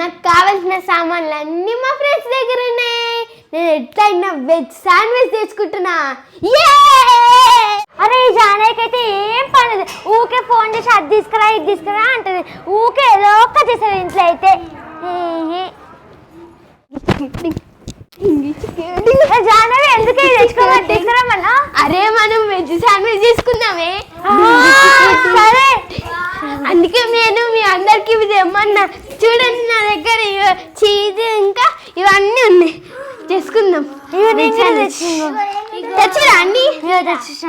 నాకు కావాల్సిన సామాన్లు అన్నీ మా ఫ్రెండ్స్ దగ్గర ఉన్నాయి. నేను ఎట్లయినా వెజ్ శాండ్విచ్ తెచ్చుకుంటున్నా. అరే ఈ జానకైతే ఏం పని, ఊకే ఫోన్ చేసి అది తీసుకురా ఇది తీసుకురా అంటది. ఊకే ఏదో ఒక్క చేసేది ఇంట్లో అయితే. జానవి ఎందుకు తెచ్చుకోవాలి తీసుకురామన్నా? అరే మనం వెజ్ శాండ్విచ్ తీసుకుందామే. సరే అందుకే నేను మీ అందరికి ఇది ఏమన్నా చూడండి, నా దగ్గర చీజ్ ఇంకా ఇవన్నీ ఉన్నాయి, చేసుకుందాం. తెచ్చిరా అండి,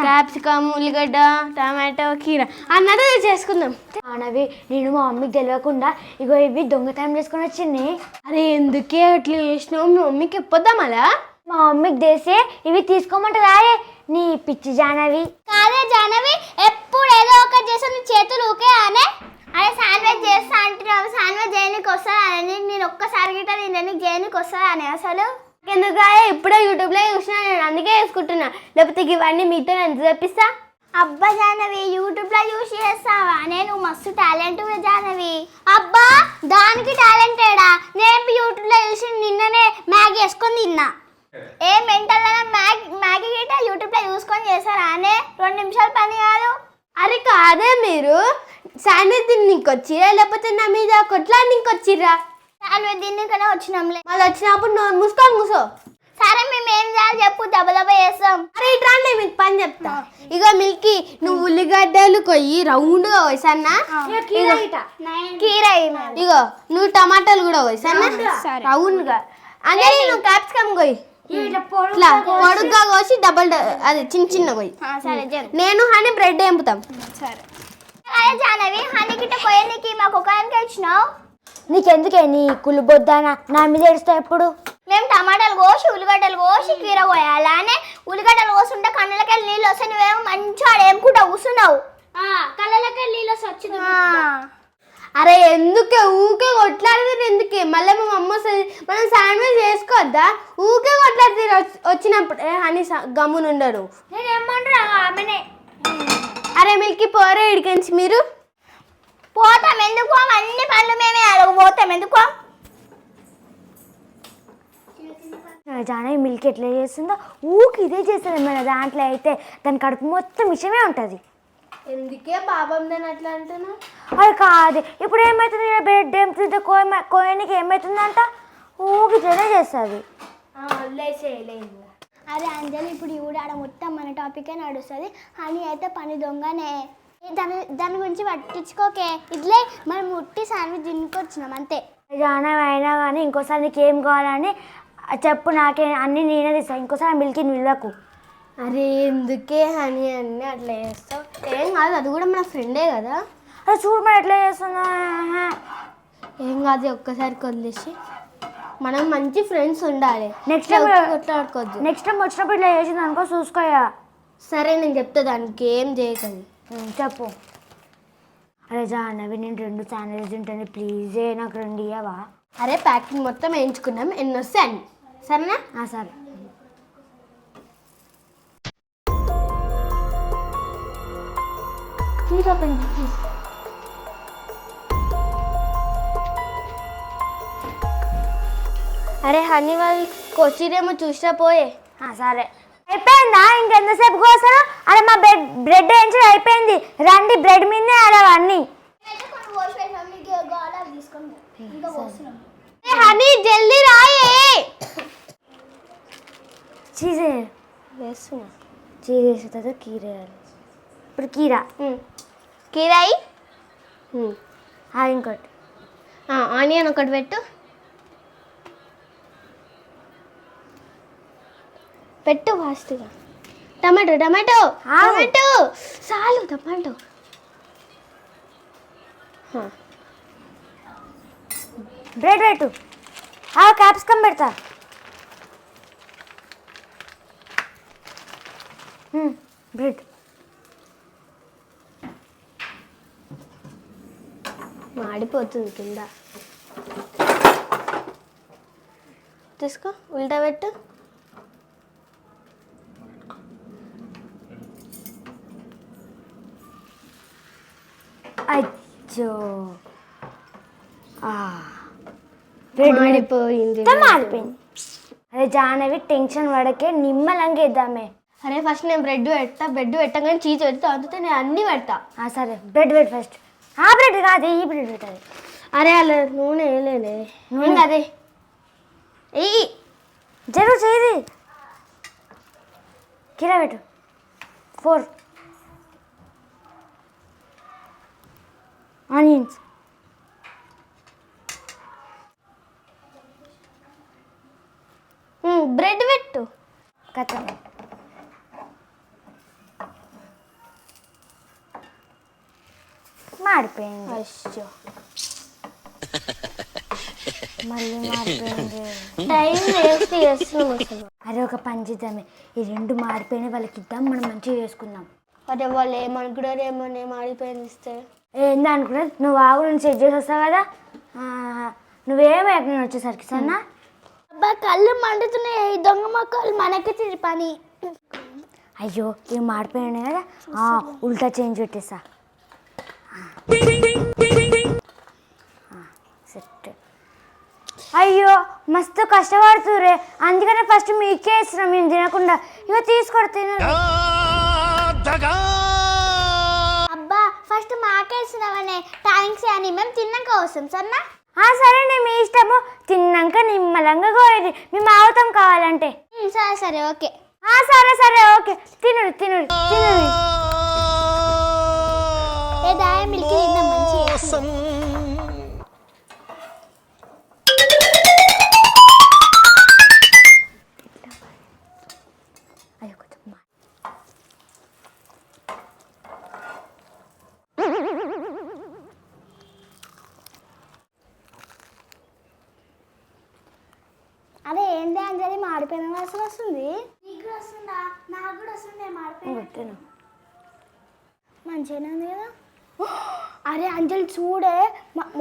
క్యాప్సికమ్, ఉల్లిగడ్డ, టమాటో, కీర అన్నది చేసుకుందాం. జానవి నేను మా మమ్మీకి తెలియకుండా ఇగో ఇవి దొంగతనం చేసుకొని వచ్చింది. అరే ఎందుకే అట్లా చేసినావు? మీ మమ్మీకి చెప్పొద్దాం అలా. మా మమ్మీకి చేసి ఇవి తీసుకోమంటదా నీ పిచ్చి జానవి. కాదే జానవి, ఎప్పుడు ఏదో ఒకటి చేసి నీ చేతులు ఊకే అనే. అరే శాండ్విచ్ చేస్తా అంటున్నావు, శాండ్విచ్ చేయడానికి వస్తుందా అని? నేను ఒక్కసారి గిట్ట నేను చేయడానికి వస్తుందా అని అసలు ఎందుకు ఇప్పుడే యూట్యూబ్లో చూసినా, నేను అందుకే వేసుకుంటున్నా. లేకపోతే ఇవన్నీ మీతో ఎంత తెప్పిస్తా? అబ్బా జానవి, యూట్యూబ్లో చూసి చేస్తావా? నేను మస్తు టాలెంట్ జానవి. అబ్బా దానికి టాలెంటేడా? నేను యూట్యూబ్లో చూసి నిన్ననే మ్యాగీ వేసుకొని తిన్నా. ఏ మెంటల్ మ్యాగీ గిట్ట యూట్యూబ్లో చూసుకొని చేస్తారా అనే? 2 నిమిషాలు పని కాదు. అరే కాదే, మీరు శాండ్విచ్ తిన్నీకి వచ్చిరా లేకపోతే నా మీద కొట్లాడనీకి వచ్చిర్రా? శాండ్విచ్ తిన్నీకనే వచ్చినాంలే. మళ్ళీ వచ్చినప్పుడు నోరు మూసుకొని కూసో. సరే మేము ఏం చేయాలి చెప్పు, దెబ్బ చేస్తాం. అరే ఇట్లా అంటే మీకు పని చెప్తా. ఇక మిల్కీ, నువ్వు ఉల్లిగడ్డలు కొయ్యి రౌండ్గా పోయి సన్నా. కీర ఇగో నువ్వు టమాటాలు కూడా పోయి సన్నా రౌండ్గా. అదే నువ్వు క్యాప్సికమ్ కొయ్యి ఇట్లా పొడుగ్గా కోసి డబల్ అది చిన్న కొయ్యి. సరే నేను హనీ బ్రెడ్ వేపుతాం. సరే అదే జానవి, హనీ గిట్ట కొయ్యనికి మాకు ఒకదానికే ఇచ్చినావు. నీకెందుకే నీ కుళ్ళు బొద్దానా నా మీద ఏడుస్తావు ఎప్పుడు? మేము టమాటాలు కోసి ఉల్లిగడ్డలు కోసి కీర కోయాలి. అలానే ఉల్లిగడ్డలు కోసుంటే కళ్ళకి నీళ్ళు వస్తే నువ్వేమో మంచిగా ఏముకుంటా కూర్చున్నావు. కళ్ళకి నీళ్ళు వస్తే అరే ఎందుకే ఊకే కొట్లాడితే? ఎందుకే మళ్ళీ మా అమ్మ వస్తుంది, మనం శాండ్విచ్ చేసుకోవద్దా? ఊకే కొట్లాడితే వచ్చినప్పుడు హనీ గమ్మునుండరు. నేను ఏమంటారా ఆమెనే. అరే మిల్కీ పోరే ఇడికించి మీరు. పోతాం ఎందుకు? అన్ని పనులు మేమే అడుగు పోతాం ఎందుకు? జానవి మిల్క్ ఎట్లా చేస్తుందో ఊకి ఇదే చేస్తుంది. మన దాంట్లో అయితే దాని కడుపు మొత్తం విషయమే ఉంటుంది. ఎందుకే పాపం దాన్ని అట్లా అంటున్నా? అది కాదు, ఇప్పుడు ఏమవుతుంది? బ్రెడ్ ఏం తింటే కోయనికి ఏమవుతుందంట? ఊకి ఇట్లనే చేస్తుంది. అరే అంజలి, ఇప్పుడు ఈ ఆడ మొత్తం మన టాపికే నడుస్తుంది. అని అయితే పని దొంగనే, దాని గురించి పట్టించుకోకే. ఇట్లే మనం ఉట్టి శాండ్విచ్ తినుకొచ్చినాం అంతే. జానవి అయినా కానీ ఇంకోసారి నీకు ఏం కావాలని చెప్పు, నాకే అన్నీ నేనే తీస్తాను. ఇంకోసారి మిల్కీ నిల్వకు. అరే ఎందుకే హనీ అన్నీ అట్లా చేస్తావు? ఏం కాదు, అది కూడా మన ఫ్రెండే కదా. అరే చూడు మరి ఎట్లా చేస్తున్నా. ఏం కాదు, ఒక్కసారి వదిలేసి మనం మంచి ఫ్రెండ్స్ ఉండాలి. నెక్స్ట్ టైం కొట్లాడుకోవద్దు. నెక్స్ట్ టైం వచ్చినప్పుడు ఇట్లా చేసింది అనుకో చూసుకోయా. సరే నేను చెప్తా, దానికి ఏం చేయకండి. చెప్పు. అరే జాహ్నవి, నేను 2 శాండ్విచ్ తింటాను, ప్లీజ్ నాకు 2 ఇవ్వవా? అరే ప్యాకింగ్ మొత్తం వేయించుకున్నాం, ఎన్ని వస్తే అన్ని. సరేనా? సరే. అరే హనీ వాళ్ళు కొచ్చిరేమో చూసినా పోయే. సరే అయిపోయిందా? ఇంకెంతసేపు కోసారు? అరే మా బ్రెడ్ వేయించడం అయిపోయింది, రండి బ్రెడ్ మీదనే ఆడవు అన్నీ. హనీ జల్దీ రాయే. చీజ్ వేస్తున్నా. చీజ్ వేసిన తర్వాత కీర వేయాలి. ఇప్పుడు కీరాయి ఇంకోటి ఆనియన్ ఒకటి పెట్టు. పెట్టు ఫాస్ట్గా. టమాటో టమాటో టమాటో చాలు. టమాటో బ్రెడ్ పెట్టు. క్యాప్సికమ్ పెడతా. బ్రెడ్ మాడిపోతుంది కింద. తీసుకో, ఉల్టా పెట్టు. అచ్చో మాడిపోయింది. మాడిపోయింది. అరే జాహ్నవి టెన్షన్ పడకే, నిమ్మలంగా వేద్దామే. అరే ఫస్ట్ నేను బ్రెడ్ పెట్టగానే చీజ్ పెడతా, అందుకే నేను అన్నీ పెడతా. సరే బ్రెడ్ పెట్టు ఫస్ట్. ఆ బ్రెడ్ కాదు, ఈ బ్రెడ్ పెట్టాలి. అరే అలా నూనె వేయలేదే, నూనె అదే ఎయ్యి జరుగు చేయి. కిలో పెట్టు 4 ఆనియన్స్. బ్రెడ్ పెట్టు. కచ్చా మాడిపోయింది. అయ్యో మళ్ళీ మాడిపోయింది. టైం వేస్ట్ చేస్తున్నాం అసలు. అరే ఒక పని చేద్దామే, ఈ 2 మాడిపోయిన వాళ్ళకి ఇద్దాం, మనం మంచిగా చేసుకుందాం. అదే వాళ్ళు ఏమనుకుంటారు, ఏమన్నా మాడిపోయింది ఇస్తే. ఏందా అనుకున్నా, నువ్వు ఆగు, నేను సెట్ చేసి వస్తావు కదా. నువ్వేమో నేను వచ్చేసరికి సన్నా. అబ్బా కళ్ళు మండుతున్నాయి, దొంగ మొక్కలు మనకి తిరిగి పని. అయ్యో ఇవి మాడిపోయినాయి కదా, ఉల్టా చేంజ్ పెట్టేసా. సెట్. అయ్యో మస్తు కష్టపడుతురే, అందుకనే ఫస్ట్ మీకే ఇస్తున్నాం మేము తినకుండా. ఇక తీసుకోడు తిన. అబ్బా ఫస్ట్ మాకేసినావనే థ్యాంక్స్ అని, మేము తిన్నాక వస్తాం సరేనా. సరే మీ ఇష్టము, తిన్నాక నిమ్మలంగా కోరి మేము ఆవుతాం కావాలంటే. సరే సరే ఓకే. సరే సరే ఓకే, తినుడు తినుడు తినుడు. ఏ దాయ మిల్కి తిన్నాం మంచిగా. అయ్యో కొంచెం అరే ఏంటి అంజలి మాడిపోయిన వాసన వస్తుంది. నీకు వస్తుందా? నాకు కూడా వస్తుంది మాడిపోయిన. మంచిగానే ఉంది కదా. అరే అంజలి చూడే,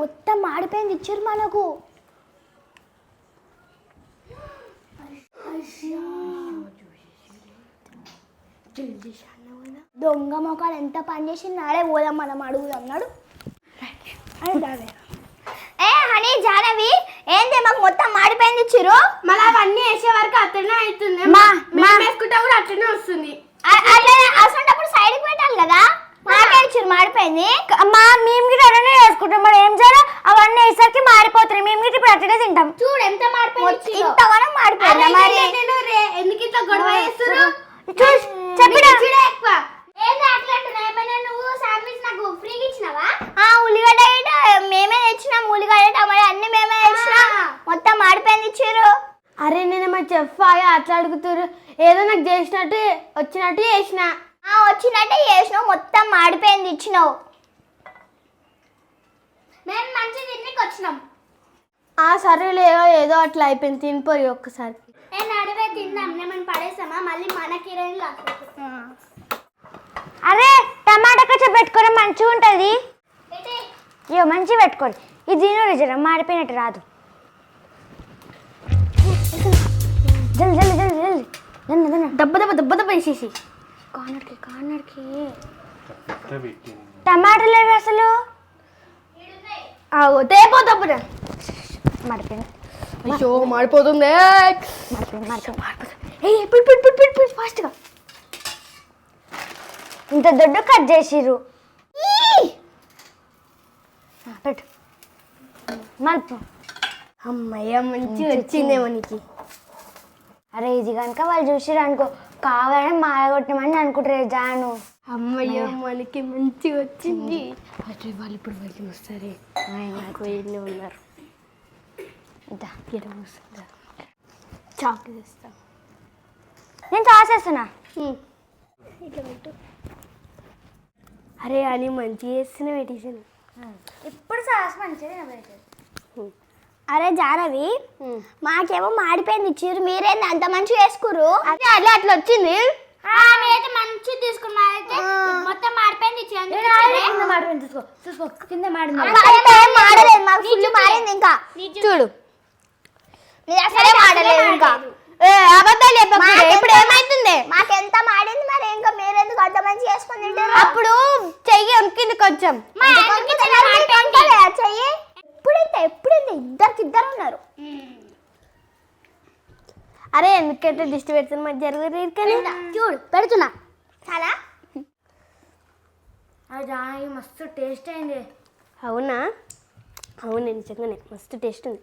మొత్తం మాడిపోయింది ఇచ్చారు మనకు. దొంగ మొక్కలు ఎంత పని చేసింది. నాడే పోదాం మనం అడుగుదాం నాడు. ఏ హనీ జాహ్నవి ఏంటి మాకు మొత్తం మాడిపోయింది ఇచ్చిరు. మళ్ళీ అవన్నీ వేసే వరకు అట్లనే అవుతుంది, వేసుకుంటా కూడా అట్లనే వస్తుంది. అసలు సైడ్కి పెట్టాలి కదా. మాకే ఇచ్చిరు మాడిపోయింది. మేము గిట్ట అట్లనే వేసుకుంటాం, మరి ఏం చేయాలి? అవన్నీ వేసరికి మారిపోతున్నాయి, మేము గిట్ట ఇప్పుడు అట్లనే తింటాం. చూడు ఎంత మాడిపోయింది, ఇంతవరకు మాడిపోయింది. మరి ఎందుకు ఇంత గొడవ చేస్తారు? చెప్పినా ఎక్కువ ఏంటి అట్లా అంటున్నా? ఏమైనా నువ్వు శాండ్విచ్ నాకు ఫ్రీగా ఇచ్చినావా? ఉల్లిగడ్డ మేమే తెచ్చినాం, ఉల్లిగడ్డ టమాటా అన్ని మేమే తెచ్చినాం, మొత్తం మాడిపోయింది ఇచ్చారు. అరే నేను మా చెఫ్ అట్లా అడుగుతారు, ఏదో నాకు చేసినట్టు వచ్చినట్టు చేసిన. వచ్చినట్టే చేసినావు, మొత్తం మాడిపోయింది ఇచ్చినావు. మేము మంచి తిండికి వచ్చినాం. సరేలే ఏదో అట్లా అయిపోయింది, తినిపోయి ఒక్కసారి. నేను అడిగే తిందాం, మేము పడేసామా మళ్ళీ మనకి రెండు. అరే టమాటా కచ్చా పెట్టుకోవడం మంచిగా ఉంటుంది. ఇయో మంచిగా పెట్టుకోండి, ఇది తినరు జర మాడిపోయినట్టు రాదు. జల్ది జల్ది జల్ది జల్ది దెబ్బ దెబ్బ దెబ్బ దెబ్బ వేసేసి కార్నర్కి టమాటాలు లేవి అసలు. తేపోతప్పుడు మాడిపోయింది. అయ్యో మాడిపోతుంది. ఫాస్ట్గా ఇంత దొడ్డు కట్ చేసిర్రు. పెట్టు మలుపు. అమ్మయ్య మంచిగా వచ్చిందే మనకి. అరే ఇది కనుక వాళ్ళు చూసిర్రు అనుకో, కావాలని మాడగొట్టమని అనుకుంటారు జాను. అమ్మయ్య మనకి మంచిగా వచ్చింది. అదే వాళ్ళు ఇప్పుడు మళ్ళీ వస్తారే, ఎన్ని ఉన్నారు. చాక్లెట్ ఇస్తాం. నేను తాసేస్తున్నా. ఇట్లా పెట్టు. అరే అని మంచిగా చేస్తున్నా పెట్టేసాను. ఇప్పుడు సాస్ మంచిగా. అరే జాహ్నవి మాకేమో మాడిపోయింది ఇచ్చిర్రు, మీరేంది అంత మంచిగా వేసుకుర్రు. అదే అట్లా అట్లా వచ్చింది. మీరైతే మంచిగా తీసుకున్నారైతే మొత్తం మాడిపోయింది చూసుకో కింద మాడింది. మాడలేదు, మాకు ఫుల్ మాడింది. ఇంకా చూడు అసలే మాడలేదు. ఇంకా అబద్ధాలు చెప్పకుండా ఇప్పుడు ఏమైతుంది? మాకెంత మాడింది మరి, ఇంకా మీరెందుకు అంత మంచిగా వేసుకుని తింటారు? అప్పుడు చెయ్యి ఉనికింది కొంచెం. చెయ్యి ఎప్పుడైతే ఇద్దరు ఉన్నారు. అరే ఎందుకంటే దిష్టి పెడుతున్నా మరి జరుగుతుంది చూడు పెడుతున్నా చాలా అది జానకి మస్తు టేస్ట్ అయింది. అవునా? అవును నిజంగానే మస్తు టేస్ట్ ఉంది.